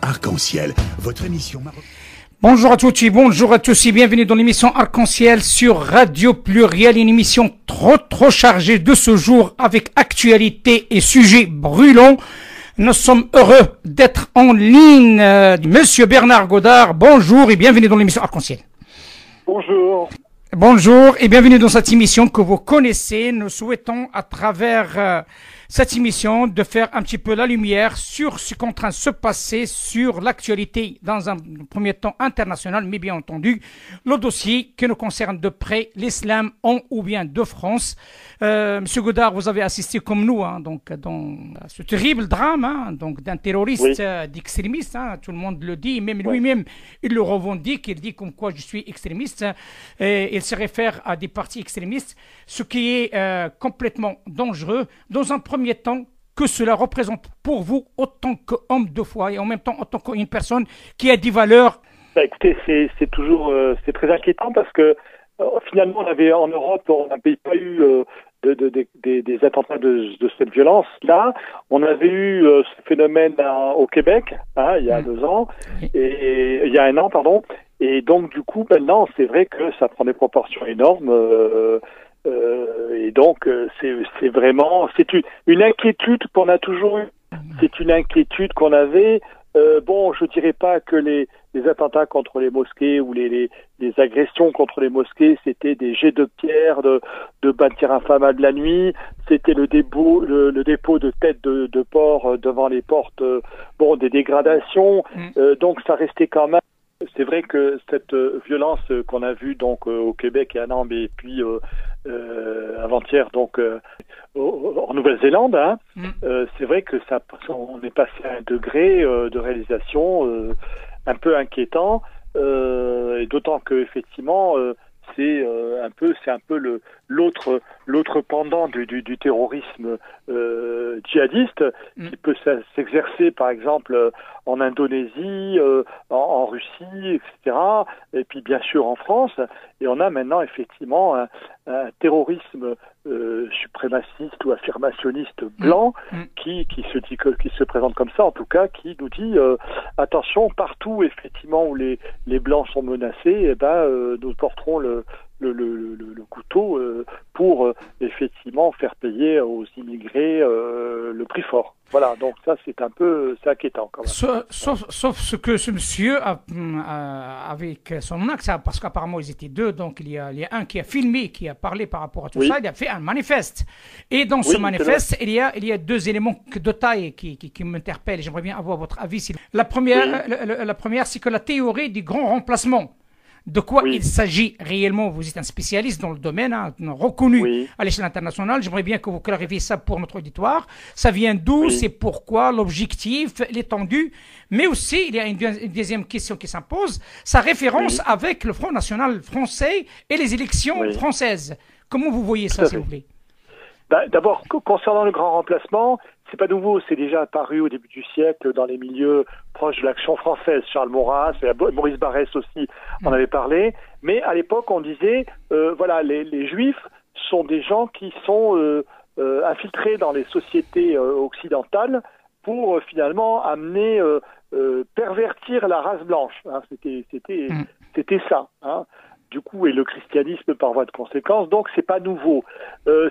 Arc-en-ciel, votre émission Bonjour à toutes et bonjour à tous et bienvenue dans l'émission Arc-en-ciel sur Radio Pluriel, une émission trop chargée de ce jour avec actualité et sujets brûlants. Nous sommes heureux d'être en ligne. Monsieur Bernard Godard, bonjour et bienvenue dans l'émission Arc-en-ciel. Bonjour. Bonjour et bienvenue dans cette émission que vous connaissez. Nous souhaitons à travers cette émission de faire un petit peu la lumière sur ce qui est en train de se passer, sur l'actualité dans un premier temps international, mais bien entendu le dossier qui nous concerne de près, l'islam en ou bien de France. Monsieur Godard, vous avez assisté comme nous donc, dans ce terrible drame donc, d'un terroriste, d'extrémiste, tout le monde le dit, même lui-même il le revendique, il dit comme quoi je suis extrémiste, et il se réfère à des partis extrémistes, ce qui est complètement dangereux. Dans un premier temps, que cela représente pour vous autant qu'homme de foi et en même temps en tant qu'une personne qui a des valeurs? Écoutez, c'est toujours c'est très inquiétant parce que finalement on avait en Europe, on n'avait pas eu des attentats de cette violence-là. On avait eu ce phénomène au Québec il y a 2 ans, et il y a 1 an, pardon. Et donc du coup maintenant c'est vrai que ça prend des proportions énormes. Et donc c'est vraiment une inquiétude qu'on a toujours eue. C'est une inquiétude qu'on avait. Bon, je dirais pas que les attentats contre les mosquées ou les agressions contre les mosquées, c'était des jets de pierre, de bâtir infammables la nuit. C'était le dépôt de têtes de porc devant les portes. Des dégradations. Donc ça restait quand même. C'est vrai que cette violence qu'on a vue donc au Québec et à Nantes et puis avant-hier donc en Nouvelle-Zélande, c'est vrai que on est passé à un degré de réalisation un peu inquiétant, et d'autant que effectivement c'est un peu l'autre pendant du terrorisme djihadiste qui peut s'exercer par exemple en Indonésie, en Russie, etc. Et puis bien sûr en France. Et on a maintenant effectivement un terrorisme suprémaciste ou affirmationniste blanc qui se présente comme ça, en tout cas, qui nous dit attention, partout effectivement où les blancs sont menacés, nous porterons le couteau pour effectivement faire payer aux immigrés le prix fort. Voilà, donc ça c'est inquiétant quand même. Sauf ce que ce monsieur avec son accent, parce qu'apparemment ils étaient 2, donc il y a un qui a filmé, qui a parlé par rapport à tout ça, il a fait un manifeste. Et dans ce manifeste, il y a 2 éléments de taille qui m'interpellent. J'aimerais bien avoir votre avis. La première, c'est que la théorie du grand remplacement. De quoi il s'agit réellement? Vous êtes un spécialiste dans le domaine, reconnu à l'échelle internationale. J'aimerais bien que vous clarifiez ça pour notre auditoire. Ça vient d'où? C'est pourquoi? L'objectif, l'étendue. Mais aussi, il y a une deuxième question qui s'impose. Sa référence avec le Front National français et les élections françaises. Comment vous voyez ça, s'il vous plaît? D'abord, concernant le grand remplacement, c'est pas nouveau, c'est déjà apparu au début du siècle dans les milieux proches de l'Action française. Charles Maurras, Maurice Barrès aussi en avait parlé. Mais à l'époque, on disait, les Juifs sont des gens qui sont infiltrés dans les sociétés occidentales pour finalement amener, pervertir la race blanche. C'était ça. Du coup, et le christianisme par voie de conséquence, donc c'est pas nouveau.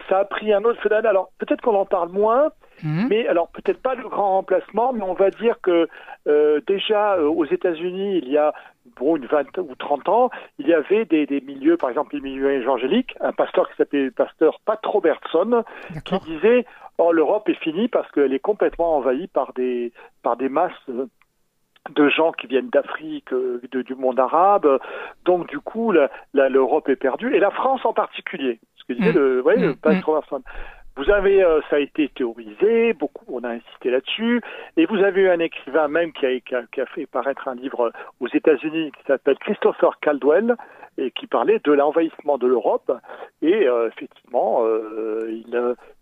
Ça a pris un autre phénomène. Alors peut-être qu'on en parle moins, mais alors peut-être pas le grand remplacement, mais on va dire que déjà aux États-Unis, il y a une 20 ou 30 ans, il y avait des milieux, par exemple les milieux évangéliques, un pasteur qui s'appelait le pasteur Pat Robertson, qui disait l'Europe est finie parce qu'elle est complètement envahie par des masses de gens qui viennent d'Afrique, du monde arabe. Donc du coup, l'Europe est perdue, et la France en particulier. Ce que disait le pasteur Robertson. Vous avez, ça a été théorisé, beaucoup, on a insisté là-dessus, et vous avez eu un écrivain même qui a fait paraître un livre aux États-Unis qui s'appelle Christopher Caldwell, et qui parlait de l'envahissement de l'Europe. Et effectivement,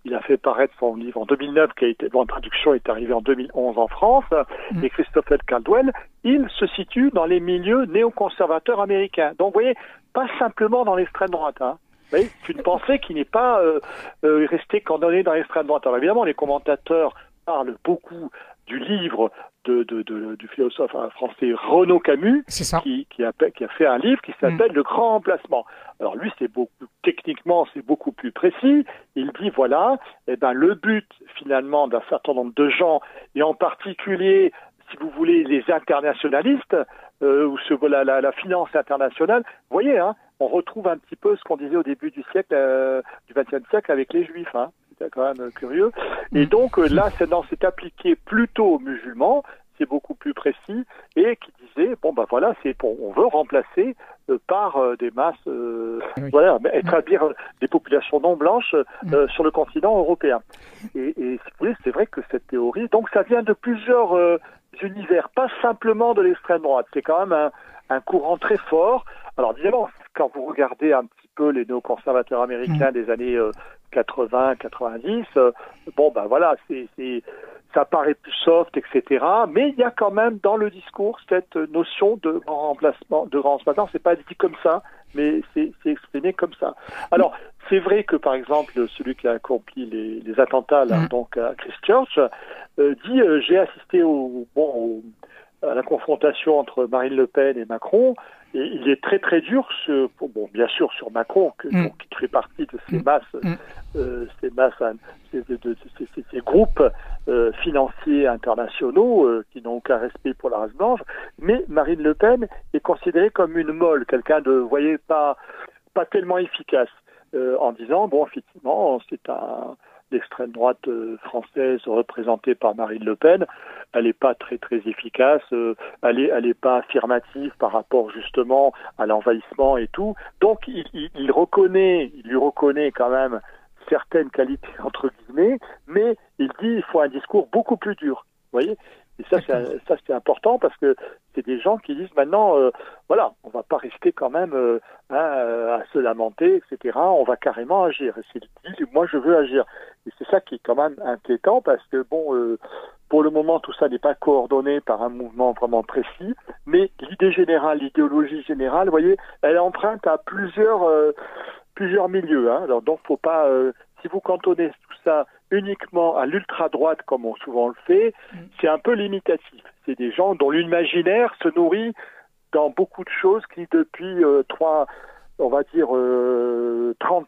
il a fait paraître son livre en 2009, qui a été en traduction, est arrivé en 2011 en France. Et Christopher Caldwell, il se situe dans les milieux néoconservateurs américains. Donc, vous voyez, pas simplement dans l'extrême droite, hein. Vous voyez, c'est une pensée qui n'est pas restée cantonnée dans l'extrême droite. Alors évidemment, les commentateurs parlent beaucoup du livre du philosophe français Renaud Camus, qui a fait un livre qui s'appelle Le Grand Remplacement. Alors lui, techniquement, c'est beaucoup plus précis. Il dit, voilà, le but finalement d'un certain nombre de gens, et en particulier, si vous voulez, les internationalistes, ou la finance internationale, vous voyez, hein, on retrouve un petit peu ce qu'on disait au début du siècle, du XXe siècle avec les Juifs, hein. C'est quand même curieux. Et donc là, c'est appliqué plutôt aux musulmans, c'est beaucoup plus précis, et qui disait, voilà, on veut remplacer par des masses, établir des populations non blanches sur le continent européen. Et si vous voulez, c'est vrai que cette théorie, donc ça vient de plusieurs univers, pas simplement de l'extrême droite. C'est quand même un courant très fort. Alors évidemment, quand vous regardez un petit peu les néoconservateurs américains des années 80, 90, voilà, ça paraît plus soft, etc. Mais il y a quand même dans le discours cette notion de grand remplacement. C'est pas dit comme ça, mais c'est exprimé comme ça. Alors, c'est vrai que par exemple, celui qui a accompli les attentats donc à Christchurch dit j'ai assisté à la confrontation entre Marine Le Pen et Macron. Et il est très très dur, bien sûr sur Macron, qui fait partie de ces ces groupes financiers internationaux qui n'ont aucun respect pour la race blanche. Mais Marine Le Pen est considérée comme une molle, quelqu'un de, vous voyez, pas tellement efficace, en disant effectivement, c'est l'extrême droite française représentée par Marine Le Pen, elle n'est pas très très efficace, elle est pas affirmative par rapport justement à l'envahissement et tout. Donc il lui reconnaît quand même certaines qualités entre guillemets, mais il dit il faut un discours beaucoup plus dur. Vous voyez ? Et ça c'est important parce que c'est des gens qui disent maintenant, on va pas rester quand même à se lamenter, etc. On va carrément agir. Et c'est dit, moi je veux agir. Et c'est ça qui est quand même inquiétant parce que pour le moment tout ça n'est pas coordonné par un mouvement vraiment précis, mais l'idée générale, l'idéologie générale, vous voyez, elle emprunte à plusieurs milieux. Hein. Alors donc faut pas, si vous cantonnez tout ça uniquement à l'ultra-droite, comme on souvent le fait, c'est un peu limitatif. C'est des gens dont l'imaginaire se nourrit dans beaucoup de choses qui, depuis 30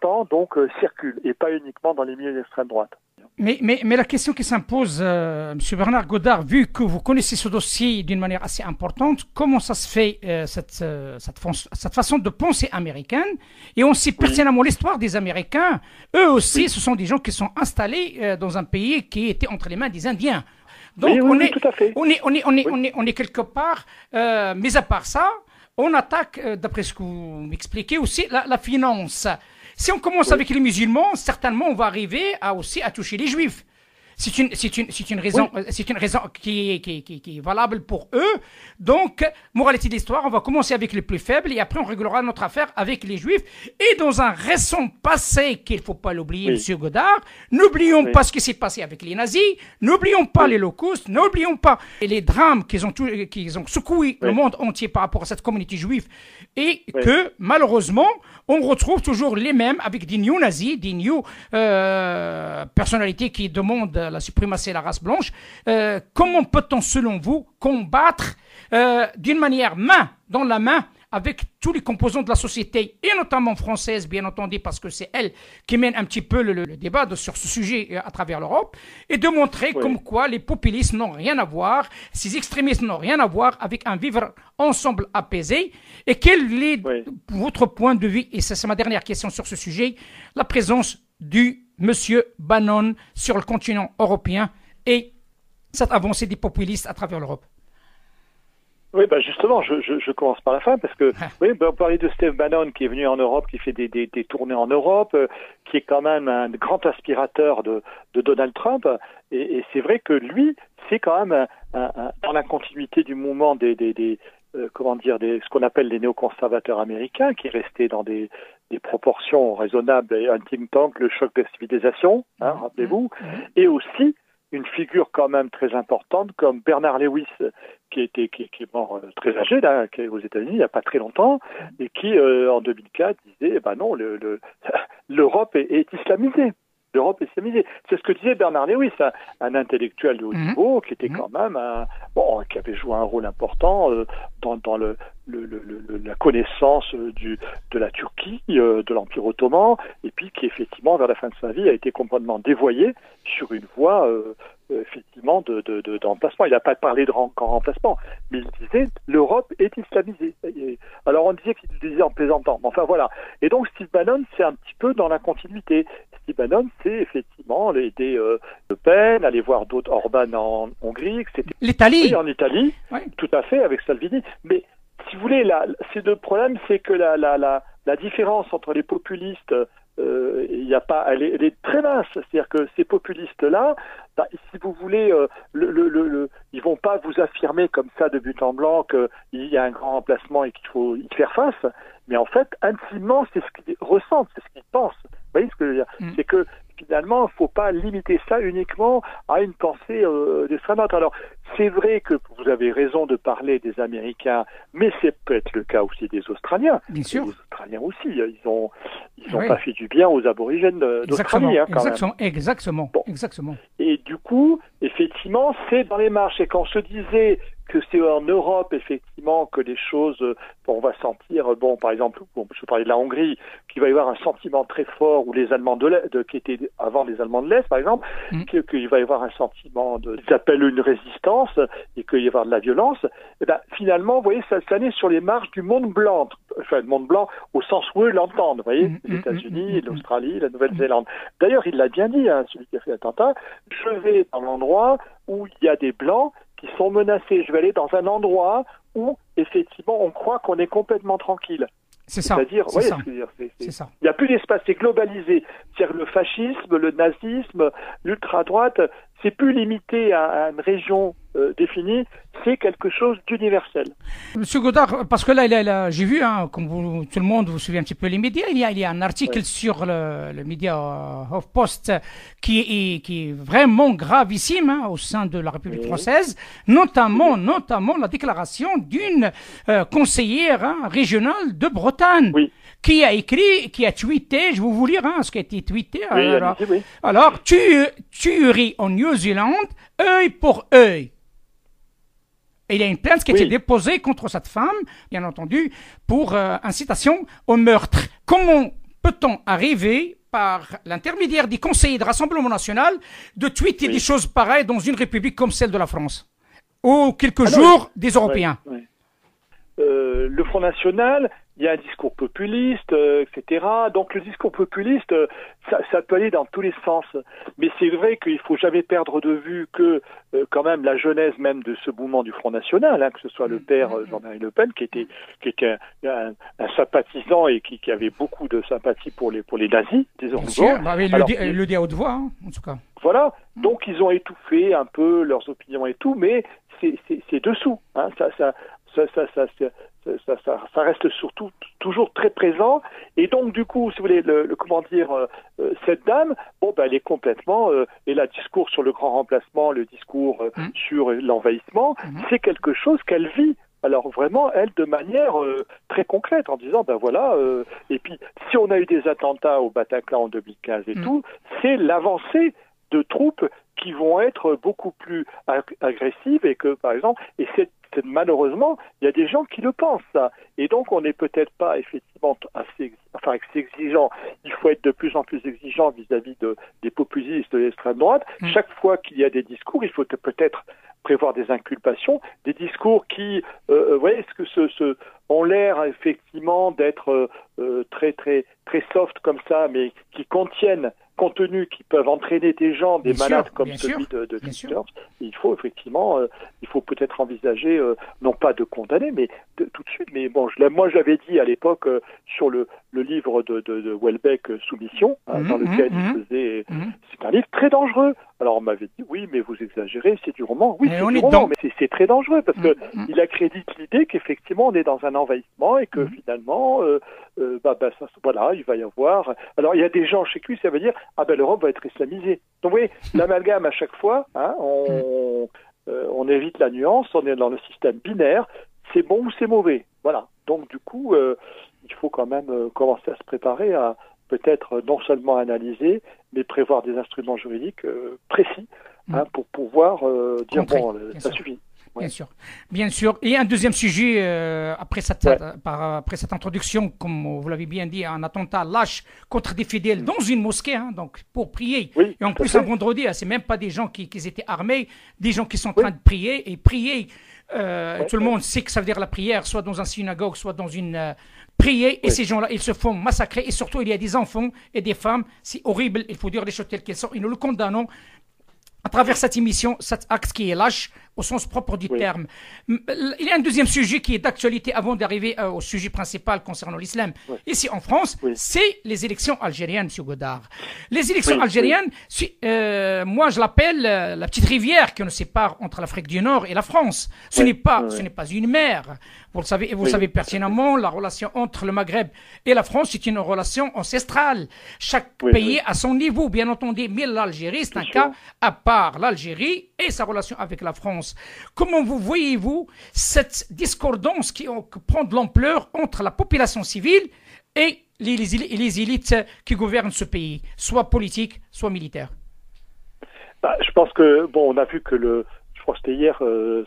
ans, donc circulent, et pas uniquement dans les milieux d'extrême droite. Mais la question qui s'impose, M. Bernard Godard, vu que vous connaissez ce dossier d'une manière assez importante, comment ça se fait cette façon de penser américaine? Et on sait pertinemment l'histoire des Américains. Eux aussi, ce sont des gens qui sont installés dans un pays qui était entre les mains des Indiens. Donc tout à fait. On est quelque part, mais à part ça, on attaque, d'après ce que vous m'expliquez aussi, la finance. Si on commence avec les musulmans, certainement on va arriver à toucher les juifs. C'est une raison qui est valable pour eux. Donc, moralité de l'histoire, on va commencer avec les plus faibles et après on réglera notre affaire avec les juifs. Et dans un récent passé qu'il ne faut pas l'oublier, Monsieur Godard, n'oublions pas ce qui s'est passé avec les nazis, n'oublions pas les l'Holocauste, n'oublions pas les drames qu'ils ont secoué le monde entier par rapport à cette communauté juive et que malheureusement on retrouve toujours les mêmes avec des néo-nazis, des personnalités qui demandent la suprématie de la race blanche. Comment peut-on, selon vous, combattre d'une manière main dans la main avec tous les composants de la société, et notamment française, bien entendu, parce que c'est elle qui mène un petit peu le débat sur ce sujet à travers l'Europe, et de montrer comme quoi les populistes n'ont rien à voir, ces extrémistes n'ont rien à voir avec un vivre ensemble apaisé. Et quel est votre point de vue, et c'est ma dernière question sur ce sujet, la présence du Monsieur Bannon sur le continent européen et cette avancée des populistes à travers l'Europe? Oui, justement, je commence par la fin parce que on parlait de Steve Bannon qui est venu en Europe, qui fait des tournées en Europe, qui est quand même un grand aspirateur de Donald Trump, et c'est vrai que lui, c'est quand même dans la continuité du mouvement des ce qu'on appelle les néoconservateurs américains, qui restaient dans des proportions raisonnables, et un think tank, le choc des civilisations, rappelez-vous, et aussi une figure quand même très importante comme Bernard Lewis, qui est mort très âgé là, qui est aux États-Unis il n'y a pas très longtemps, et qui en 2004 disait non, l'Europe est islamisée. L'Europe est islamisée. C'est ce que disait Bernard Lewis, un intellectuel de haut niveau, qui était quand même qui avait joué un rôle important dans la connaissance de la Turquie, de l'Empire ottoman, et puis qui effectivement vers la fin de sa vie a été complètement dévoyé sur une voie effectivement d'emplacement. Il n'a pas parlé de grand remplacement, mais il disait l'Europe est islamisée. Alors on disait qu'il le disait en plaisantant. Enfin voilà. Et donc Steve Bannon, c'est un petit peu dans la continuité. Steve Bannon, c'est effectivement l'aider Le Pen, aller voir d'autres, Orban en Hongrie, etc. L'Italie. Oui, en Italie, tout à fait, avec Salvini. Mais si vous voulez, le problème, c'est que la différence entre les populistes, elle est très mince. C'est-à-dire que ces populistes-là, si vous voulez, ils vont pas vous affirmer comme ça de but en blanc qu'il y a un grand remplacement et qu'il faut y faire face. Mais en fait, intimement, c'est ce qu'ils ressentent, c'est ce qu'ils pensent. Vous voyez ce que je veux dire ? C'est que finalement, il ne faut pas limiter ça uniquement à une pensée d'extrême droite. Alors, c'est vrai que vous avez raison de parler des Américains, mais c'est peut-être le cas aussi des Australiens. Bien sûr. Les Australiens aussi, ils ont pas fait du bien aux aborigènes d'Australie. Exactement. Bon. Exactement. Et du coup, effectivement, c'est dans les marches. Et quand on se disait que c'est en Europe, effectivement, que les choses, on va sentir, par exemple, je parlais de la Hongrie, qu'il va y avoir un sentiment très fort, ou les Allemands de l'Est, qui étaient avant les Allemands de l'Est, par exemple, qu'il va y avoir un sentiment ils appellent une résistance, et qu'il va y avoir de la violence. Et finalement, vous voyez, ça naît sur les marges du monde blanc, le monde blanc au sens où eux l'entendent, vous voyez, les États-Unis, l'Australie, la Nouvelle-Zélande. D'ailleurs, il l'a bien dit, celui qui a fait l'attentat, je vais dans l'endroit où il y a des blancs qui sont menacés. Je vais aller dans un endroit où, effectivement, on croit qu'on est complètement tranquille. C'est ça. C'est-à-dire, c'est ça. Il n'y a plus d'espace, c'est globalisé. C'est-à-dire le fascisme, le nazisme, l'ultra-droite, c'est plus limité à une région définie, c'est quelque chose d'universel. Monsieur Godard, parce que là j'ai vu, comme tout le monde, vous suivez un petit peu les médias, il y a un article sur le média HuffPost qui est vraiment gravissime au sein de la République française, notamment la déclaration d'une conseillère régionale de Bretagne. Oui. Qui a tweeté, je vais vous lire ce qui a été tweeté. Alors, tuerie en New Zealand, œil pour œil. Et il y a une plainte qui a été déposée contre cette femme, bien entendu, pour incitation au meurtre. Comment peut-on arriver, par l'intermédiaire des conseillers de Rassemblement National, de tweeter des choses pareilles dans une république comme celle de la France, ou quelques jours des Européens? Le Front National, il y a un discours populiste, etc. Donc le discours populiste, ça peut aller dans tous les sens. Mais c'est vrai qu'il ne faut jamais perdre de vue que quand même la genèse même de ce mouvement du Front National, que ce soit le père Jean-Marie Le Pen, qui était un sympathisant et qui avait beaucoup de sympathie pour les nazis, disons. Le dit à haute voix, en tout cas. Voilà, donc ils ont étouffé un peu leurs opinions et tout, mais c'est dessous. Ça reste surtout toujours très présent, et donc du coup, si vous voulez, cette dame, elle est complètement, et le discours sur le grand remplacement, le discours sur l'envahissement, c'est quelque chose qu'elle vit. Alors vraiment, elle, de manière très concrète, en disant, et puis si on a eu des attentats au Bataclan en 2015 et tout, c'est l'avancée de troupes qui vont être beaucoup plus agressives, et que, par exemple, malheureusement, il y a des gens qui le pensent, ça. Et donc, on n'est peut-être pas effectivement assez exigeant. Il faut être de plus en plus exigeant vis-à-vis des populistes de l'extrême droite. Chaque fois qu'il y a des discours, il faut peut-être prévoir des inculpations, des discours qui, ont l'air effectivement d'être très très très soft comme ça, mais qui contiennent contenus qui peuvent entraîner des gens, des malades comme celui de Twitter. Il faut effectivement, il faut peut-être envisager, non pas de condamner, mais tout de suite. Mais moi, je l'avais dit à l'époque sur le le livre de Houellebecq, Soumission, dans lequel il faisait... C'est un livre très dangereux. Alors on m'avait dit, oui, mais vous exagérez, c'est du roman. Oui, c'est du roman, mais c'est très dangereux parce que il accrédite l'idée qu'effectivement on est dans un envahissement et que finalement, voilà, il va y avoir... Alors il y a des gens chez lui, ça veut dire, l'Europe va être islamisée. Donc vous voyez, l'amalgame à chaque fois, hein, on évite la nuance, on est dans le système binaire, c'est bon ou c'est mauvais. Voilà. Donc du coup, il faut quand même commencer à se préparer à peut-être non seulement analyser, mais prévoir des instruments juridiques précis pour pouvoir dire ça suffit. Ouais. Bien sûr. Et un deuxième sujet, après cette introduction, comme vous l'avez bien dit, un attentat lâche contre des fidèles dans une mosquée, donc pour prier. Oui, et en plus, un vendredi, c'est même pas des gens qui étaient armés, des gens qui sont en train de prier. Et prier, tout le monde sait que ça veut dire la prière, soit dans une synagogue, soit dans une... prier, et ces gens-là, ils se font massacrer. Et surtout, il y a des enfants et des femmes. C'est horrible, il faut dire les choses telles qu'elles sont. Et nous le condamnons à travers cette émission, cet acte qui est lâche au sens propre du terme. Il y a un deuxième sujet qui est d'actualité avant d'arriver au sujet principal concernant l'islam. Ici en France, c'est les élections algériennes, M. Godard. Les élections algériennes, moi je l'appelle la petite rivière qui nous sépare entre l'Afrique du Nord et la France. Ce n'est pas une mer. Vous le savez, et vous savez pertinemment, la relation entre le Maghreb et la France, c'est une relation ancestrale. Chaque pays a son niveau, bien entendu, mais l'Algérie, c'est un cas à part. L'Algérie et sa relation avec la France. Comment vous voyez-vous cette discordance qui prend de l'ampleur entre la population civile et les élites qui gouvernent ce pays, soit politiques, soit militaires? Je pense que, on a vu que je crois que c'était hier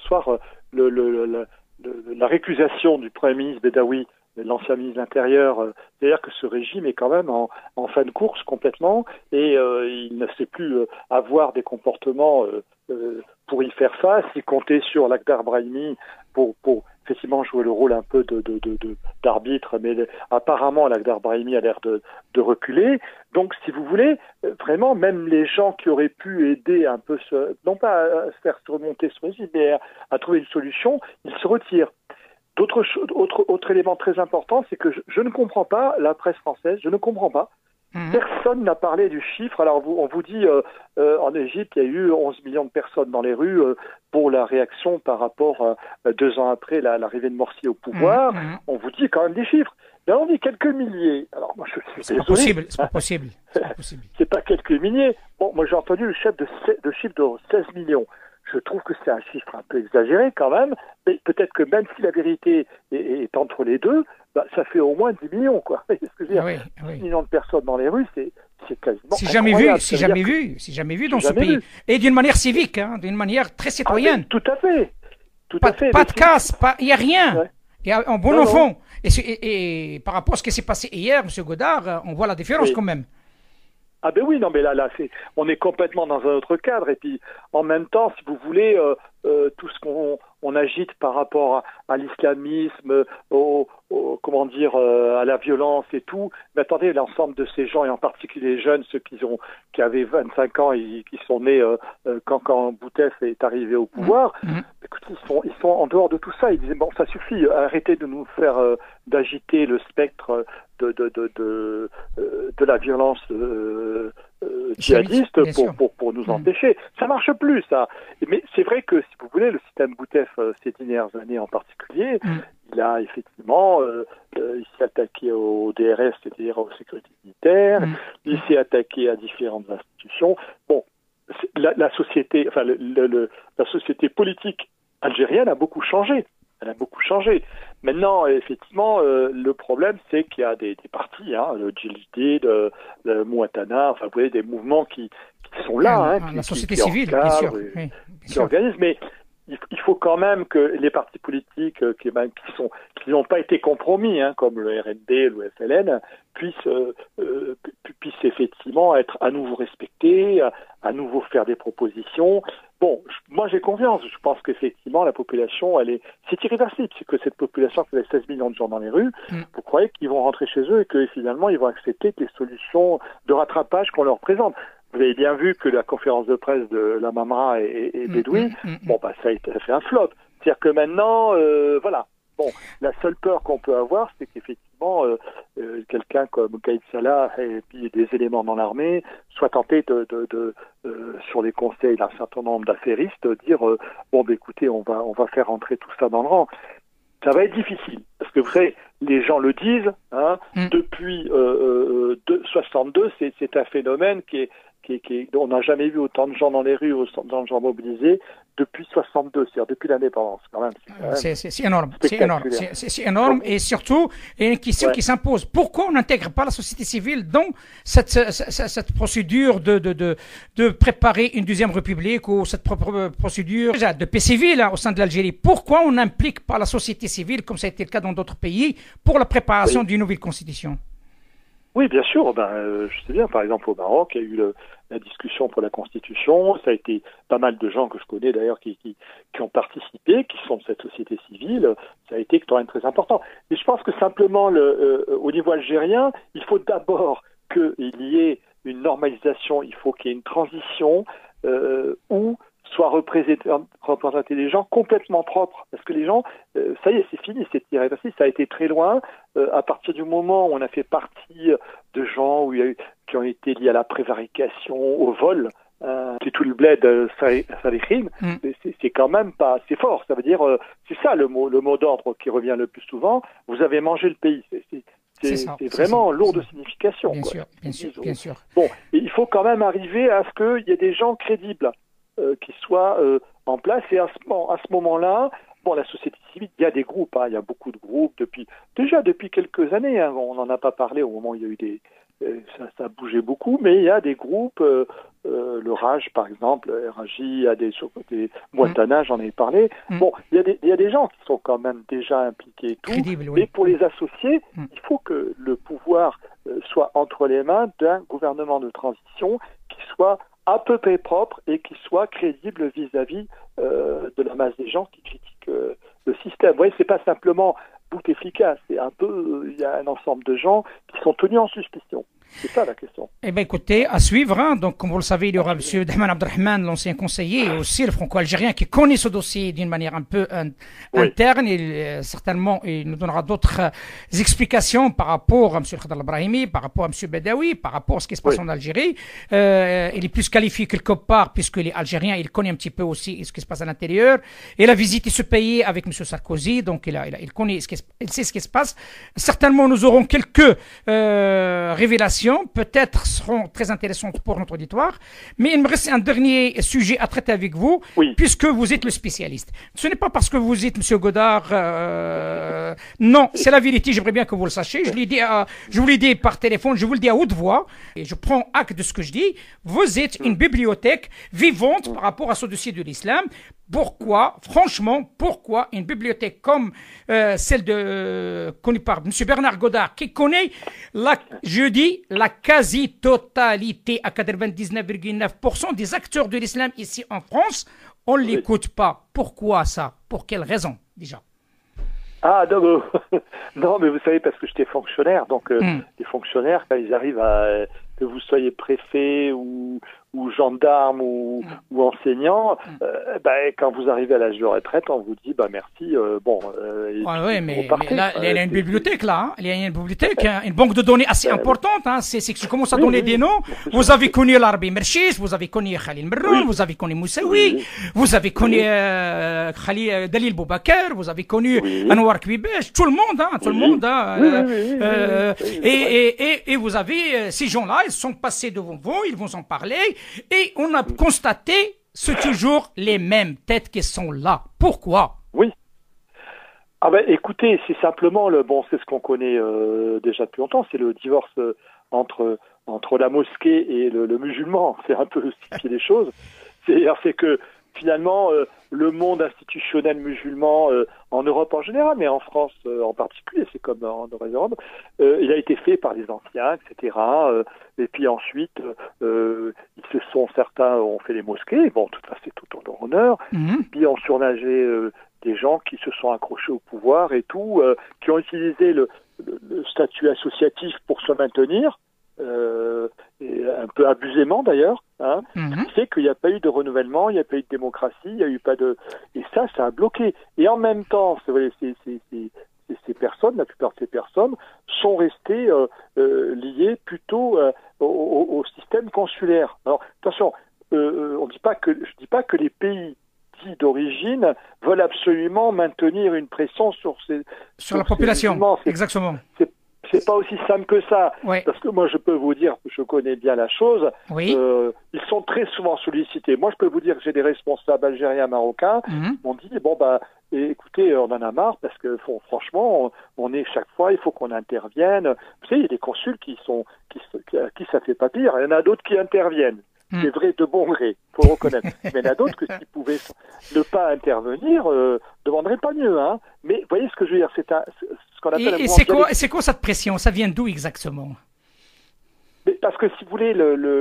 soir, la récusation du Premier ministre Bedaoui, l'ancien ministre de l'Intérieur, c'est-à-dire que ce régime est quand même en fin de course complètement et il ne sait plus avoir des comportements pour y faire face. Il comptait sur Lakhdar Brahimi pour effectivement jouer le rôle un peu d'arbitre, mais apparemment Lakhdar Brahimi a l'air de reculer. Donc, si vous voulez, vraiment, même les gens qui auraient pu aider un peu, non pas à se faire surmonter ce régime, mais à trouver une solution, ils se retirent. Autre élément très important, c'est que je ne comprends pas la presse française, je ne comprends pas. Personne n'a parlé du chiffre. Alors on vous dit en Égypte, il y a eu 11 millions de personnes dans les rues pour la réaction par rapport 2 ans après l'arrivée de Morsi au pouvoir. On vous dit quand même des chiffres. Là, on dit quelques milliers. Alors moi, je suis désolé. C'est pas possible. C'est pas quelques milliers. Bon, moi j'ai entendu le chiffre de 16 millions. Je trouve que c'est un chiffre un peu exagéré quand même, mais peut-être que même si la vérité est entre les deux, ça fait au moins 10 millions, quoi. C'est ce que je veux dire. 10 millions de personnes dans les rues, c'est quasiment incroyable. C'est jamais vu dans ce pays. Et d'une manière civique, d'une manière très citoyenne. Tout à fait. Pas de casse, il n'y a rien. Il y a un bon enfant. Et par rapport à ce qui s'est passé hier, M. Godard, on voit la différence quand même. Ah ben oui, non mais là on est complètement dans un autre cadre et puis en même temps, si vous voulez, tout ce qu'on agite par rapport à l'islamisme, à la violence et tout, mais attendez, l'ensemble de ces gens et en particulier les jeunes, ceux qui avaient 25 ans et qui sont nés quand Boutef est arrivé au pouvoir, écoutez, ils sont en dehors de tout ça. Ils disaient bon, ça suffit, arrêtez de nous faire d'agiter le spectre de la violence djihadiste pour nous empêcher. Ça marche plus, ça. Mais c'est vrai que, si vous voulez, le système Boutef, ces dernières années en particulier, il a effectivement, il s'est attaqué au DRS, c'est-à-dire aux sécurités militaires, il s'est attaqué à différentes institutions. Bon, la société, la société politique algérienne a beaucoup changé. Elle a beaucoup changé. Maintenant, effectivement, le problème, c'est qu'il y a des partis, le Djilid, le Mouatana, enfin, vous voyez, des mouvements qui sont là, la société civile, bien sûr. Qui organisent, mais il faut quand même que les partis politiques qui n'ont pas été compromis, comme le RND, le FLN, puissent effectivement être à nouveau respectés, à nouveau faire des propositions. Bon, moi j'ai confiance. Je pense qu'effectivement la population, c'est irréversible. C'est que cette population qui a 16 millions de gens dans les rues, vous croyez qu'ils vont rentrer chez eux et que finalement ils vont accepter les solutions de rattrapage qu'on leur présente. Vous avez bien vu que la conférence de presse de la Mamra et Bedoui, ça a fait un flop. C'est-à-dire que maintenant, Bon, la seule peur qu'on peut avoir, c'est qu'effectivement, quelqu'un comme Gaïd Salah et puis des éléments dans l'armée soient tentés sur les conseils d'un certain nombre d'affairistes, dire bon, ben écoutez, on va faire entrer tout ça dans le rang. Ça va être difficile, parce que vous savez, les gens le disent, hein, depuis 62, c'est un phénomène on n'a jamais vu autant de gens dans les rues, autant de gens mobilisés depuis 62, c'est-à-dire depuis l'indépendance, quand même. C'est énorme, c'est énorme, et surtout, il y a une question qui s'impose. Pourquoi on n'intègre pas la société civile dans cette procédure de préparer une deuxième république ou cette procédure de paix civile au sein de l'Algérie? Pourquoi on n'implique pas la société civile, comme ça a été le cas dans d'autres pays, pour la préparation d'une nouvelle constitution? Oui, bien sûr. Je sais bien, par exemple, au Maroc, il y a eu la discussion pour la Constitution. Ça a été pas mal de gens que je connais d'ailleurs qui ont participé, qui sont de cette société civile. Ça a été quand même très important. Et je pense que simplement, au niveau algérien, il faut d'abord qu'il y ait une normalisation, il faut qu'il y ait une transition où soient représentés des gens complètement propres. Parce que les gens, ça y est, c'est fini, c'est irréversible. Ça a été très loin. À partir du moment où on a fait partie de gens qui ont été liés à la prévarication, au vol, c'est tout le bled Salihine, c'est quand même pas, c'est fort. Ça veut dire, c'est ça le mot d'ordre qui revient le plus souvent. Vous avez mangé le pays. C'est vraiment lourd de signification. Bien sûr. Bon, et il faut quand même arriver à ce qu'il y ait des gens crédibles qui soient en place. Et à ce moment-là, bon, la société civile, il y a des groupes, il y a beaucoup de groupes depuis quelques années. On n'en a pas parlé au moment où il y a eu ça bougeait beaucoup, mais il y a des groupes, le RAJ par exemple, RAJ, il y a des Mouattana, j'en ai parlé. Bon, il y a des gens qui sont quand même déjà impliqués et tout. Crédible, mais pour les associer, il faut que le pouvoir soit entre les mains d'un gouvernement de transition qui soit à peu près propre et qui soit crédible vis-à-vis de la masse des gens qui critiquent le système. Vous voyez, c'est pas simplement Bouteflika, c'est un peu, il y a un ensemble de gens qui sont tenus en suspicion. C'est ça la question. Eh bien, écoutez, à suivre. Hein. Donc, comme vous le savez, il y aura M. Dahman Abdelrahman, l'ancien conseiller, et aussi le franco-algérien qui connaît ce dossier d'une manière un peu interne. Et certainement, il nous donnera d'autres explications par rapport à M. Khadr Brahimi, par rapport à M. Bedawi, par rapport à ce qui se passe en Algérie. Il est plus qualifié quelque part, puisqu'il est algérien, il connaît un petit peu aussi ce qui se passe à l'intérieur. Il a visité ce pays avec M. Sarkozy, donc il connaît il sait ce qui se passe. Certainement, nous aurons quelques révélations, peut-être seront très intéressantes pour notre auditoire, mais il me reste un dernier sujet à traiter avec vous, puisque vous êtes le spécialiste. Ce n'est pas parce que vous êtes M. Godard, non, c'est la vérité, j'aimerais bien que vous le sachiez, je vous l'ai dit par téléphone, je vous le dis à haute voix, et je prends acte de ce que je dis, vous êtes une bibliothèque vivante par rapport à ce dossier de l'islam. Pourquoi, franchement, pourquoi une bibliothèque comme celle connue par M. Bernard Godard, qui connaît la quasi-totalité à 99,9% des acteurs de l'islam ici en France, on ne l'écoute pas. Pourquoi ça? Pour quelle raison, déjà? Ah, non, mais vous savez, parce que j'étais fonctionnaire, donc les fonctionnaires, quand ils arrivent que vous soyez préfet ou gendarme ou enseignant, quand vous arrivez à l'âge de retraite, on vous dit merci. Mais là, il y a une bibliothèque là. Il y a une bibliothèque, une banque de données assez importante. C'est que je commence à donner des noms. Vous avez connu l'Arbi Merchis, vous avez connu Khalil Merroun, vous avez connu Moussaoui, vous avez connu Dalil Boubaker, vous avez connu Anwar Kwibesh, tout le monde. Et vous avez ces gens-là, ils sont passés devant vous, ils vont en parler. Et on a constaté, c'est toujours les mêmes têtes qui sont là. Pourquoi? Oui. Écoutez, c'est simplement c'est ce qu'on connaît déjà depuis longtemps, c'est le divorce entre la mosquée et le musulman. C'est un peu simplifier les choses. C'est que finalement, le monde institutionnel musulman en Europe en général, mais en France en particulier, c'est comme en Europe, il a été fait par les anciens, etc. Et puis ensuite, certains ont fait les mosquées, tout ça c'est tout en leur honneur. Puis on surnagé des gens qui se sont accrochés au pouvoir et tout, qui ont utilisé le statut associatif pour se maintenir. et un peu abusément d'ailleurs, qui fait qu'il n'y a pas eu de renouvellement, il n'y a pas eu de démocratie, il n'y a eu pas de... Et ça a bloqué. Et en même temps, ces personnes, la plupart de ces personnes, sont restées liées plutôt au système consulaire. Alors, attention, je dis pas que les pays dits d'origine veulent absolument maintenir une pression sur la population. Exactement. C'est pas aussi simple que ça. Oui. Parce que moi, je peux vous dire que je connais bien la chose. Oui. Ils sont très souvent sollicités. Moi, je peux vous dire que j'ai des responsables algériens, marocains, m'ont dit, écoutez, on en a marre parce que franchement, on est chaque fois, il faut qu'on intervienne. Vous savez, il y a des consuls qui ça fait pas pire. Il y en a d'autres qui interviennent. C'est vrai de bon gré, faut le reconnaître. Mais il y en a d'autres que s'ils pouvaient ne pas intervenir, demanderaient pas mieux. Mais vous voyez ce que je veux dire, c'est ce qu'on appelle et c'est quoi cette pression? Ça vient d'où exactement? Mais parce que si vous voulez, le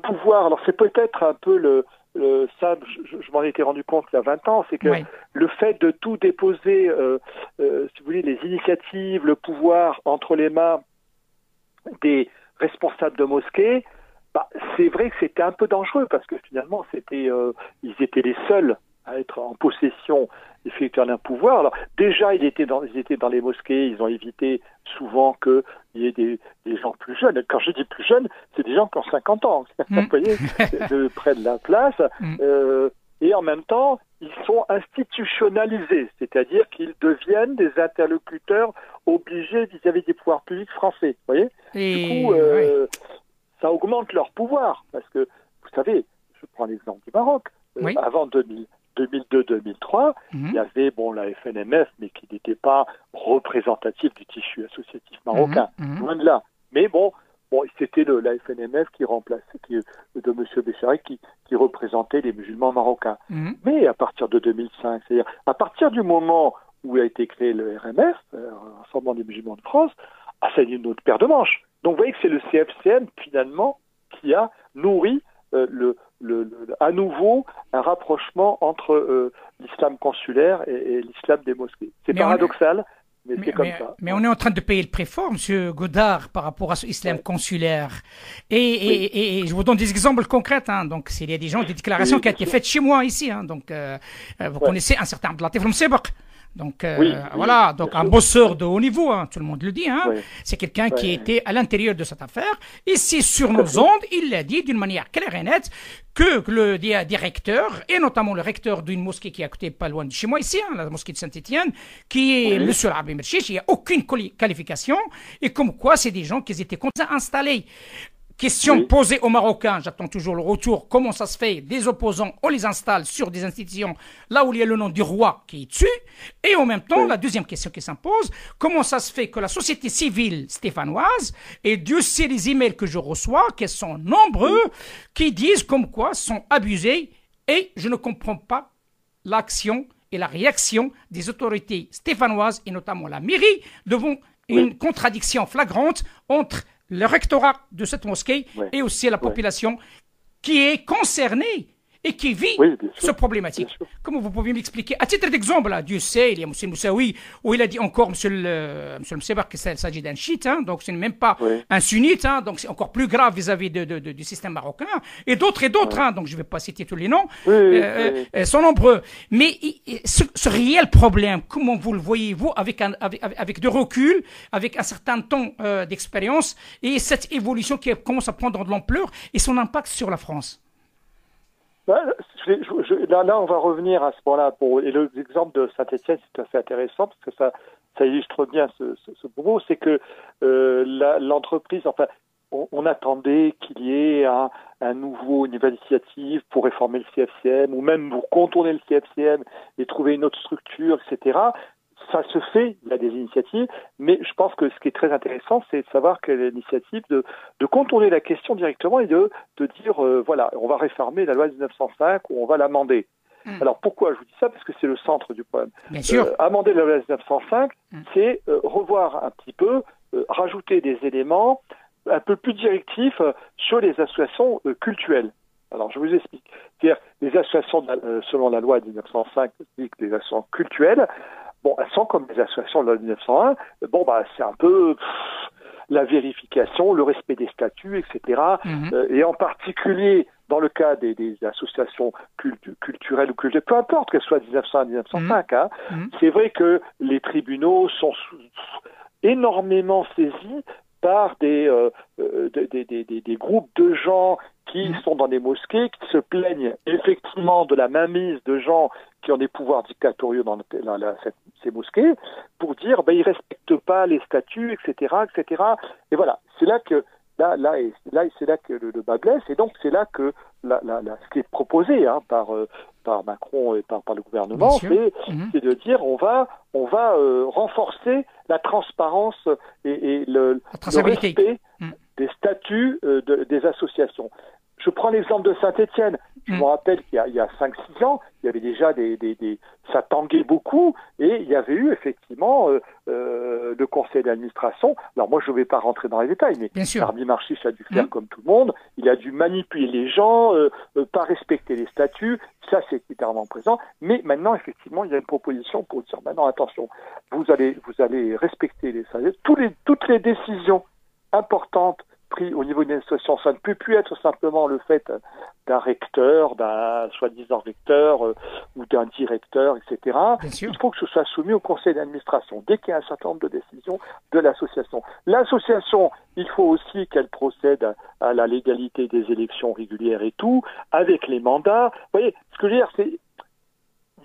pouvoir, alors c'est peut-être un peu ça, je m'en étais rendu compte il y a 20 ans, c'est que le fait de tout déposer, si vous voulez, les initiatives, le pouvoir entre les mains des responsables de mosquées, c'est vrai que c'était un peu dangereux parce que finalement ils étaient les seuls à être en possession effectivement d'un pouvoir. Alors déjà ils étaient dans les mosquées, ils ont évité souvent qu'il y ait des gens plus jeunes. Quand je dis plus jeunes, c'est des gens qui ont 50 ans, vous voyez, prennent la place. Et en même temps, ils sont institutionnalisés, c'est-à-dire qu'ils deviennent des interlocuteurs obligés vis-à-vis des pouvoirs publics français. Vous voyez ? Du coup, ça augmente leur pouvoir, parce que, vous savez, je prends l'exemple du Maroc. Avant 2002-2003, il y avait la FNMF, mais qui n'était pas représentatif du tissu associatif marocain, loin de là. Mais c'était la FNMF qui remplaçait, de M. Bécharek, qui représentait les musulmans marocains. Mais à partir de 2005, c'est-à-dire à partir du moment où a été créé le RMF, Rassemblement des musulmans de France, ça a une autre paire de manches. Donc vous voyez que c'est le CFCM, finalement, qui a nourri à nouveau un rapprochement entre l'islam consulaire et l'islam des mosquées. C'est paradoxal. Mais on est en train de payer le prix fort, M. Godard, par rapport à ce islam consulaire. Et je vous donne des exemples concrets. Donc, s'il y a des déclarations qui ont été faites chez moi ici. Donc, vous connaissez un certain Abdelatif Msebak. Donc, voilà. Donc, un bosseur de haut niveau, tout le monde le dit. C'est quelqu'un qui était à l'intérieur de cette affaire. Ici, sur nos ondes, il l'a dit d'une manière claire et nette que le directeur, et notamment le recteur d'une mosquée qui est à côté, pas loin de chez moi ici, la mosquée de Saint-Étienne, qui est M. Rabbi Merchiche, il n'y a aucune qualification, et comme quoi c'est des gens qui étaient installés. Question posée aux Marocains, j'attends toujours le retour, comment ça se fait, des opposants, on les installe sur des institutions, là où il y a le nom du roi qui est dessus, et en même temps, la deuxième question qui s'impose, comment ça se fait que la société civile stéphanoise, et Dieu sait les emails que je reçois, qui sont nombreux, qui disent comme quoi sont abusés, et je ne comprends pas l'action et la réaction des autorités stéphanoises, et notamment la mairie, devant une contradiction flagrante entre le rectorat de cette mosquée et aussi la population qui est concernée et qui vit ce problématique. Comment vous pouvez m'expliquer? À titre d'exemple, Dieu sait, il y a M. Moussaoui, où il a dit encore, M. Msebar, qu'il s'agit d'un chiite, donc ce n'est même pas un sunnite, donc c'est encore plus grave vis-à-vis du système marocain, et d'autres, donc je ne vais pas citer tous les noms, sont nombreux. Mais ce réel problème, comment vous le voyez-vous avec de recul, avec un certain temps d'expérience, et cette évolution qui commence à prendre de l'ampleur, et son impact sur la France? Là, on va revenir à ce moment-là. Et l'exemple de Saint-Étienne, c'est tout à fait intéressant parce que ça illustre bien ce propos. C'est que l'entreprise, on attendait qu'il y ait un nouveau niveau d'initiative pour réformer le CFCM ou même pour contourner le CFCM et trouver une autre structure, etc. Ça se fait, il y a des initiatives, mais je pense que ce qui est très intéressant, c'est de savoir quelle est l'initiative de contourner la question directement et de dire, on va réformer la loi de 1905 ou on va l'amender. Alors pourquoi je vous dis ça? Parce que c'est le centre du problème. Bien sûr. Amender la loi de 1905, c'est revoir un petit peu, rajouter des éléments un peu plus directifs sur les associations cultuelles. Alors je vous explique. C'est-à-dire les associations, selon la loi de 1905, des associations cultuelles, elles sont comme des associations de la loi de 1901. C'est un peu... la vérification, le respect des statuts, etc. Et en particulier dans le cas des associations culturelles ou culturelles, peu importe qu'elles soient 1900 à 1905, c'est vrai que les tribunaux sont énormément saisis par des groupes de gens qui sont dans des mosquées, qui se plaignent effectivement de la mainmise de gens qui ont des pouvoirs dictatoriaux dans ces mosquées, pour dire ils respectent pas les statuts, etc., etc. Et voilà, c'est là que c'est là que le bas blesse, et donc c'est là que ce qui est proposé par Macron et par le gouvernement, c'est de dire on va renforcer la transparence et le respect des statuts des associations. Je prends l'exemple de Saint-Étienne. Je me rappelle qu'il y a 5-6 ans, il y avait déjà ça tanguait beaucoup, et il y avait eu effectivement le conseil d'administration. Alors moi, je ne vais pas rentrer dans les détails, mais Arbi Marchiche a dû faire comme tout le monde. Il a dû manipuler les gens, pas respecter les statuts. Ça, c'est clairement présent. Mais maintenant, effectivement, il y a une proposition pour dire maintenant, attention, vous allez respecter les statuts. Toutes les décisions importantes prises au niveau d'une association, ça ne peut plus être simplement le fait d'un recteur, d'un soi-disant recteur ou d'un directeur, etc. Il faut que ce soit soumis au conseil d'administration dès qu'il y a un certain nombre de décisions de l'association. L'association, il faut aussi qu'elle procède à la légalité des élections régulières et tout, avec les mandats. Vous voyez, ce que je veux dire, c'est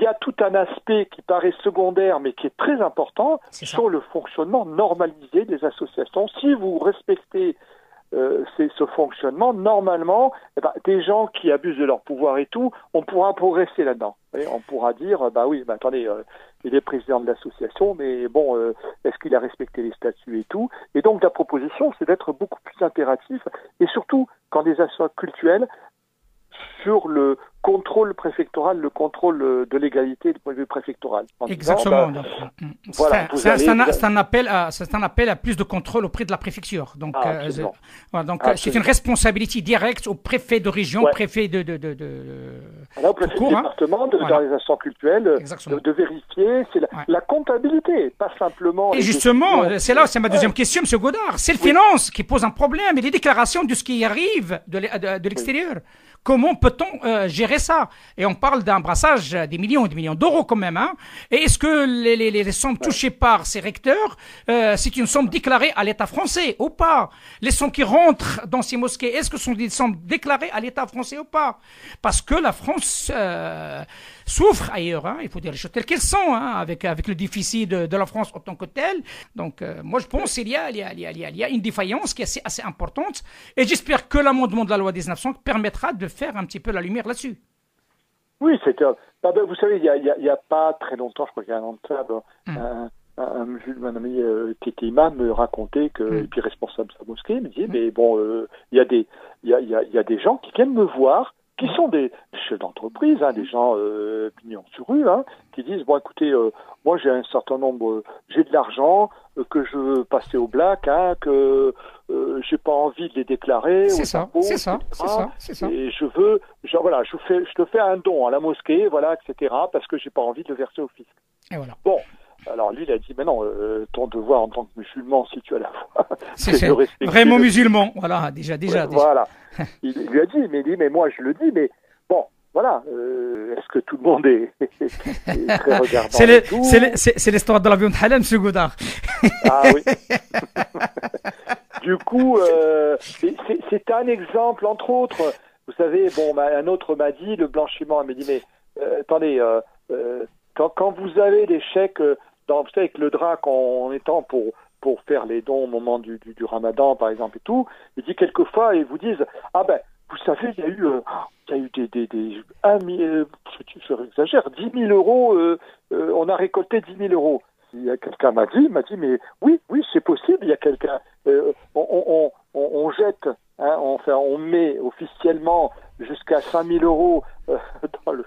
il y a tout un aspect qui paraît secondaire, mais qui est très important sur le fonctionnement normalisé des associations. Si vous respectez ce fonctionnement, normalement, des gens qui abusent de leur pouvoir et tout, on pourra progresser là-dedans. On pourra dire, attendez, il est président de l'association, mais bon, est-ce qu'il a respecté les statuts et tout? Et donc, la proposition, c'est d'être beaucoup plus impératif, et surtout, quand des associations cultuelles, sur le contrôle préfectoral, le contrôle de l'égalité du point de vue préfectoral. Exactement. C'est un appel à plus de contrôle auprès de la préfecture. Donc, c'est une responsabilité directe au préfet de région, préfet de au préfet de département, dans les associations culturelles, de vérifier. C'est la comptabilité, pas simplement. Et justement, c'est ma deuxième question, M. Godard. C'est le finance qui pose un problème, et les déclarations de ce qui arrive de l'extérieur. Comment peut-on gérer ça? Et on parle d'un brassage des millions et des millions d'euros quand même. Et est-ce que les sommes touchées par ces recteurs, c'est une somme déclarée à l'État français ou pas? Les sommes qui rentrent dans ces mosquées, est-ce que ce sont des sommes déclarées à l'État français ou pas? Parce que la France souffre ailleurs, il faut dire les choses telles qu'elles sont, avec le déficit de la France en tant que tel. Donc moi je pense qu'il y a une défaillance qui est assez importante, et j'espère que l'amendement de la loi 1900 permettra de faire un petit peu la lumière là-dessus. Oui, vous savez, il y a pas très longtemps, je crois qu'il y a un an de ça, un musulman qui était imam me racontait et puis responsable de sa mosquée, me disait mais bon, il y a des gens qui viennent me voir, qui sont des chefs d'entreprise, des gens pignons sur rue, qui disent bon écoutez, moi j'ai un certain nombre, j'ai de l'argent que je veux passer au black, que j'ai pas envie de les déclarer. C'est ça. Et je te fais un don à la mosquée, etc. parce que j'ai pas envie de le verser au fisc. Et voilà. Bon. Alors lui, il a dit, mais non, ton devoir en tant que musulman, si tu as la foi, c'est de respecter vraiment musulman. Voilà, déjà. Voilà. Il lui a dit, mais moi je le dis, mais bon, voilà. Est-ce que tout le monde est très regardant? C'est l'histoire de l'avion de Halal, M. Godard. Ah oui. Du coup, c'est un exemple, entre autres. Vous savez, un autre m'a dit, le blanchiment, il m'a dit, mais attendez, quand vous avez des chèques, vous savez, avec le DRAC, en étant pour faire les dons au moment du Ramadan, par exemple, et tout, il dit quelquefois, ils vous disent, vous savez, il y a eu j'exagère, 10 000 euros, on a récolté 10 000 euros. Il y a quelqu'un m'a dit, mais oui, c'est possible, il y a quelqu'un, on jette, on met officiellement jusqu'à 5 000 euros dans le...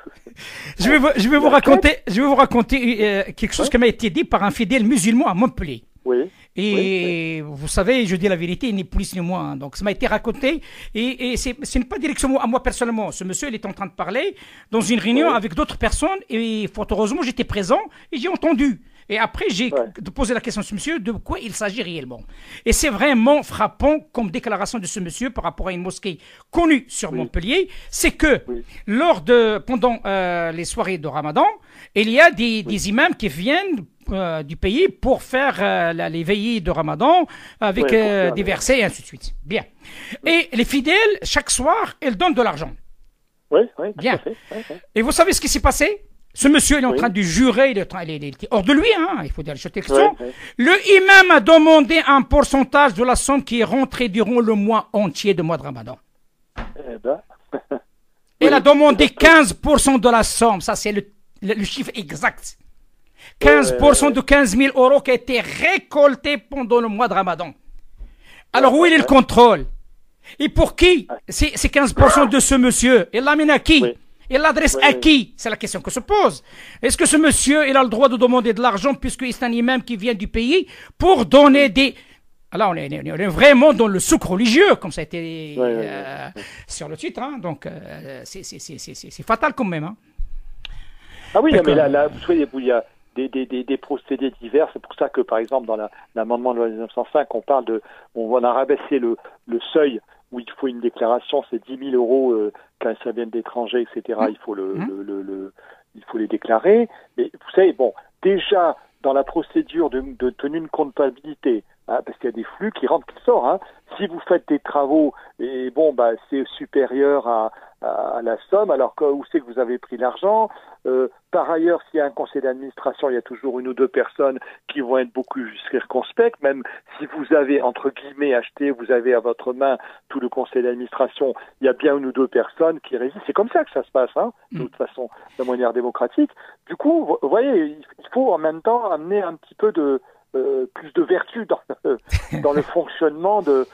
Je vais vous raconter quelque chose qui m'a été dit par un fidèle musulman à Montpellier. Oui. Et vous savez, je dis la vérité, ni plus ni moins. Hein. Donc, ça m'a été raconté. Et ce n'est pas directement à moi personnellement. Ce monsieur, il est en train de parler dans une réunion avec d'autres personnes. Et fort heureusement, j'étais présent et j'ai entendu. Et après, j'ai posé la question à ce monsieur de quoi il s'agit réellement. Et c'est vraiment frappant comme déclaration de ce monsieur par rapport à une mosquée connue sur Montpellier. C'est que pendant les soirées de Ramadan, il y a des imams qui viennent du pays pour faire les veillées de Ramadan avec des versets et ainsi de suite. Bien. Et les fidèles, chaque soir, ils donnent de l'argent. Oui, bien. Et vous savez ce qui s'est passé? Ce monsieur il est en train de jurer, il est hors de lui, hein, il faut dire les choses telles sont. Le imam a demandé un pourcentage de la somme qui est rentrée durant le mois entier du mois de Ramadan. Eh ben. Il a demandé 15% de la somme, ça c'est le chiffre exact. 15% de 15 000 euros qui a été récolté pendant le mois de Ramadan. Alors où est le contrôle? Et pour qui c'est 15% de ce monsieur? Il l'amène à qui? Il l'adresse à qui? C'est la question que se pose. Est-ce que ce monsieur, il a le droit de demander de l'argent puisque c'est un imam qui vient du pays pour donner des... Alors, on est vraiment dans le souk religieux, comme ça a été sur le titre. Hein. Donc, c'est fatal quand même. Hein. Ah oui, mais là, vous voyez, il y a des procédés divers. C'est pour ça que, par exemple, dans l'amendement de loi 1905, on a rabaissé le seuil où il faut une déclaration, c'est 10 000 euros quand ça vient d'étrangers, etc. Il faut il faut les déclarer. Mais vous savez, bon, déjà dans la procédure de tenue de comptabilité, hein, parce qu'il y a des flux qui rentrent, qui sortent. Hein, si vous faites des travaux et c'est supérieur à la somme, alors où c'est que vous avez pris l'argent. Par ailleurs, s'il y a un conseil d'administration, il y a toujours une ou deux personnes qui vont être beaucoup circonspectes. Même si vous avez, entre guillemets, acheté, vous avez à votre main tout le conseil d'administration, il y a bien une ou deux personnes qui résistent. C'est comme ça que ça se passe, hein, de toute façon, de manière démocratique. Du coup, vous voyez, il faut en même temps amener un petit peu plus de vertu dans le fonctionnement de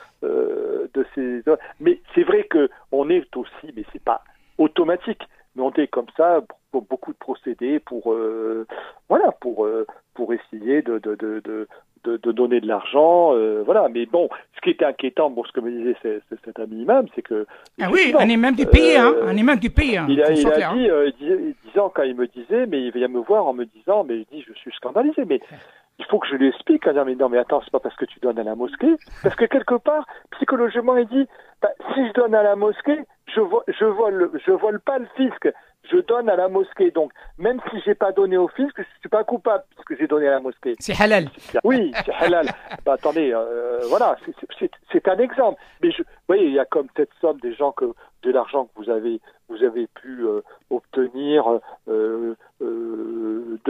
ces... Mais c'est vrai qu'on est aussi, mais c'est pas automatique, mais on est comme ça pour beaucoup de procédés pour essayer de donner de l'argent, voilà. Mais bon, ce qui était inquiétant, ce que me disait cet ami imam, c'est que un imam du pays, un imam du pays. Il a dit, disant quand il me disait, mais il vient me voir en me disant, mais il dit, je suis scandalisé, mais il faut que je lui explique, en disant, mais non, mais attends, c'est pas parce que tu donnes à la mosquée, parce que quelque part, psychologiquement, il dit, si je donne à la mosquée, je vole pas le fisc, je donne à la mosquée. Donc, même si j'ai pas donné au fisc, je suis pas coupable puisque j'ai donné à la mosquée. C'est halal. Oui, c'est halal. Attendez, voilà, c'est un exemple. Mais vous voyez, il y a comme cette somme de l'argent que vous avez pu obtenir de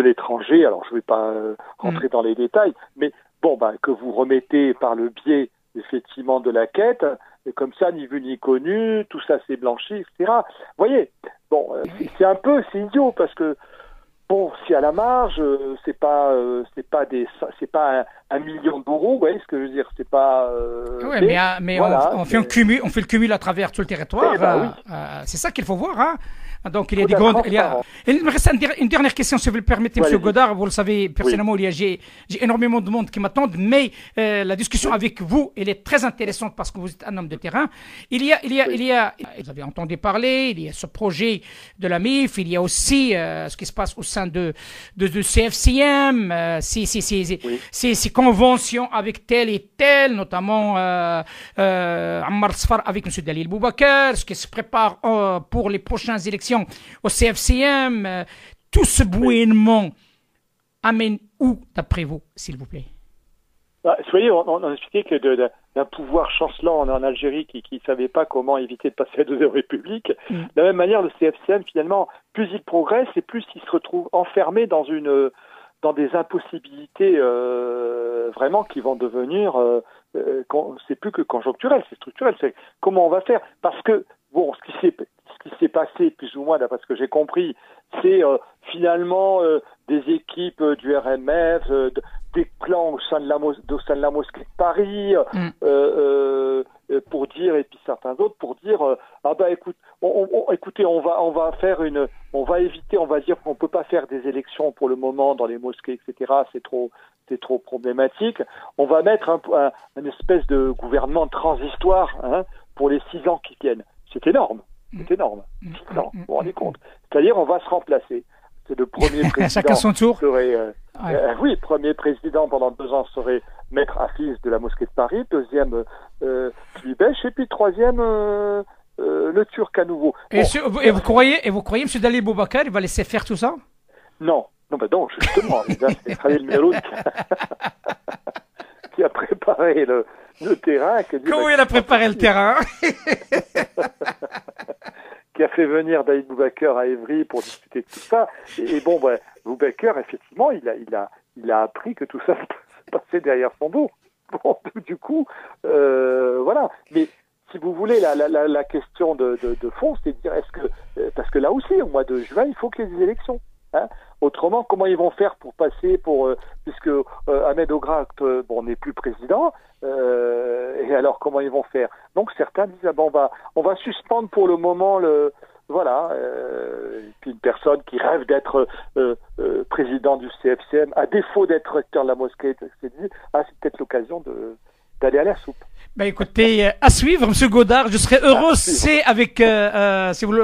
l'étranger. Alors, je vais pas rentrer dans les détails, mais que vous remettez par le biais effectivement de la quête, et comme ça, ni vu ni connu, tout ça c'est blanchi, etc. Vous voyez, c'est idiot parce que si à la marge, c'est pas 1 million d'euros, vous voyez ce que je veux dire, c'est pas. Mais voilà, on fait le cumul à travers tout le territoire. C'est ça qu'il faut voir, hein. Donc, il me reste une dernière question, si vous le permettez, M. Godard. Vous le savez, personnellement, j'ai énormément de monde qui m'attendent, mais la discussion avec vous, elle est très intéressante parce que vous êtes un homme de terrain. Vous avez entendu parler, il y a ce projet de la MIF, il y a aussi ce qui se passe au sein de CFCM, ces conventions avec tel et tel, notamment Ammar Sfar avec M. Dalil Boubacar, ce qui se prépare pour les prochaines élections au CFCM, tout ce bouillonnement amène où, d'après vous, s'il vous plaît? Vous voyez, on a expliqué que d'un pouvoir chancelant en Algérie qui ne savait pas comment éviter de passer à la Deuxième République, de la même manière, le CFCM, finalement, plus il progresse et plus il se retrouve enfermé dans des impossibilités vraiment qui vont devenir, c'est plus que conjoncturel, c'est structurel. C'est comment on va faire? Parce que, ce ce qui s'est passé, plus ou moins, d'après ce que j'ai compris, c'est finalement des équipes du RMF, des clans au sein de la mosquée de Paris, pour dire, et puis certains autres pour dire, écoutez, on va éviter, on va dire qu'on peut pas faire des élections pour le moment dans les mosquées, etc. C'est trop problématique. On va mettre une espèce de gouvernement transitoire, pour les 6 ans qui viennent. C'est énorme. C'est énorme. 6 ans, vous vous rendez compte. C'est-à-dire, on va se remplacer. C'est le premier président. Chacun son tour. Oui, premier président pendant 2 ans serait Maître Hafiz de la mosquée de Paris, deuxième Klibech, et puis troisième le Turc à nouveau. Et vous croyez, M. Dalil Boubacar, il va laisser faire tout ça? Non, justement, c'est Khalil Meroud qui a préparé le terrain. Comment il a préparé le terrain? Qui a fait venir Dalil Boubacar à Évry pour discuter de tout ça. Et Boubacar, effectivement, il a appris que tout ça se passait derrière son dos. Bon, du coup, voilà. Mais si vous voulez, la question de fond, c'est de dire, parce que là aussi, au mois de juin, il faut qu'il y ait des élections. Autrement, comment ils vont faire pour passer puisque Ahmed Ogra n'est plus président, et alors comment ils vont faire? Donc certains disent on va suspendre pour le moment et puis une personne qui rêve d'être président du CFCM, à défaut d'être recteur de la mosquée, c'est peut-être l'occasion d'aller à la soupe. Écoutez, à suivre, M. Godard, je serais heureux si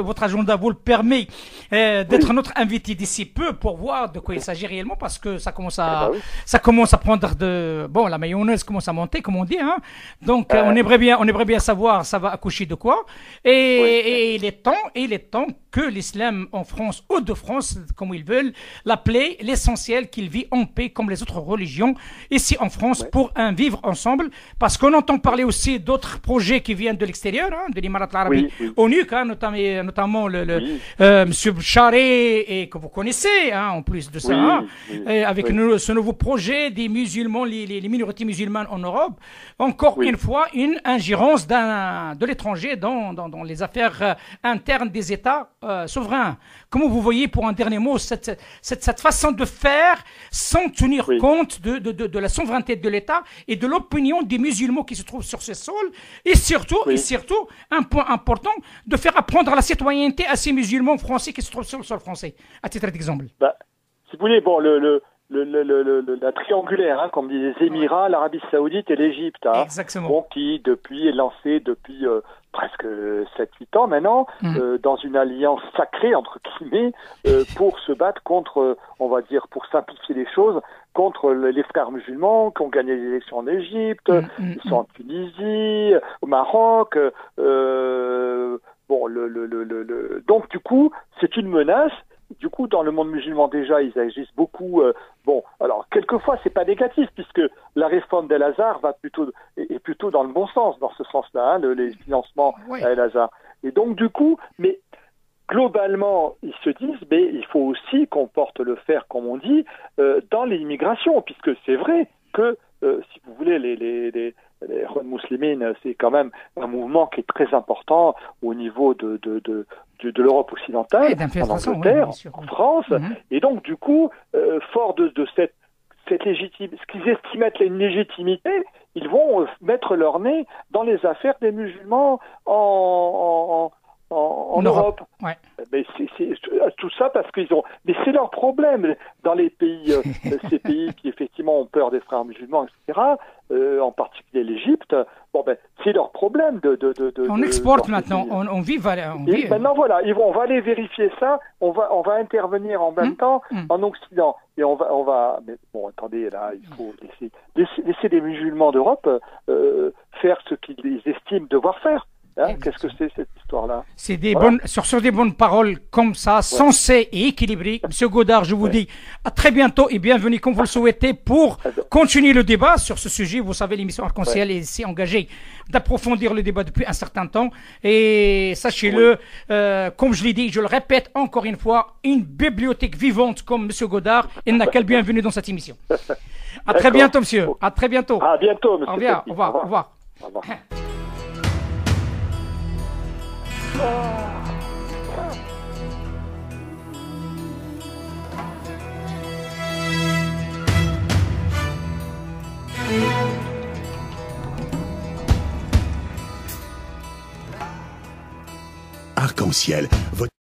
votre agenda vous le permet, d'être notre invité d'ici peu pour voir de quoi il s'agit réellement, parce que ça commence à prendre la mayonnaise commence à monter, comme on dit, Donc, on aimerait bien savoir, ça va accoucher de quoi. Et il est temps que l'islam en France, ou de France, comme ils veulent l'appeler, l'essentiel qu'il vit en paix comme les autres religions ici en France pour un vivre ensemble, parce qu'on entend parler aussi d'autres projets qui viennent de l'extérieur, de l'Émirat arabe ONU, notamment Monsieur Charé, et que vous connaissez, en plus de ça, avec ce nouveau projet des musulmans, les minorités musulmanes en Europe. Encore une fois, une ingérence de l'étranger dans les affaires internes des États souverains. Comment vous voyez, pour un dernier mot, cette façon de faire sans tenir compte de la souveraineté de l'État et de l'opinion des musulmans qui se trouvent sur ce sol, et surtout, un point important, de faire apprendre la citoyenneté à ces musulmans français qui se trouvent sur le sol français, à titre d'exemple. Si vous voulez, la triangulaire, comme disent les Émirats, l'Arabie Saoudite et l'Égypte, qui est lancée depuis presque 7-8 ans maintenant, dans une alliance sacrée, entre guillemets, pour se battre contre, on va dire, pour simplifier les choses, contre les frères musulmans qui ont gagné les élections en Égypte, ils sont en Tunisie, au Maroc, donc du coup, c'est une menace. Du coup, dans le monde musulman déjà, ils agissent beaucoup. Alors quelquefois, c'est pas négatif, puisque la réforme d'El-Azhar est plutôt dans le bon sens, dans ce sens-là, les financements à El-Azhar. Et donc du coup, mais globalement, ils se disent, mais il faut aussi qu'on porte le fer, comme on dit, dans l'immigration, puisque c'est vrai que, si vous voulez, les Muslimines, c'est quand même un mouvement qui est très important au niveau de l'Europe occidentale, en Angleterre, en France, et donc du coup, fort de cette légitimité, ce qu'ils estiment être une légitimité, ils vont mettre leur nez dans les affaires des musulmans en Europe. Mais c'est tout ça parce qu'ils ont. Mais c'est leur problème dans les pays, ces pays qui effectivement ont peur des frères musulmans, etc. En particulier l'Égypte. C'est leur problème on exporte maintenant. On vit. Maintenant voilà, on va aller vérifier ça. On va intervenir en même temps en Occident. Et on va. Mais bon, attendez, là, il faut laisser les musulmans d'Europe faire ce qu'ils estiment devoir faire. Qu'est-ce que c'est cette histoire-là? C'est sur des bonnes paroles comme ça, sensées et équilibrées. Monsieur Godard, je vous dis à très bientôt et bienvenue comme vous le souhaitez pour continuer le débat sur ce sujet. Vous savez, l'émission Arc-en-Ciel s'est engagée d'approfondir le débat depuis un certain temps. Et sachez-le, comme je l'ai dit, je le répète encore une fois, une bibliothèque vivante comme Monsieur Godard, il n'a qu'à le bienvenue dans cette émission. À très bientôt, monsieur. À très bientôt. À bientôt, monsieur. Au revoir. Au revoir. Au revoir. arc-en-ciel.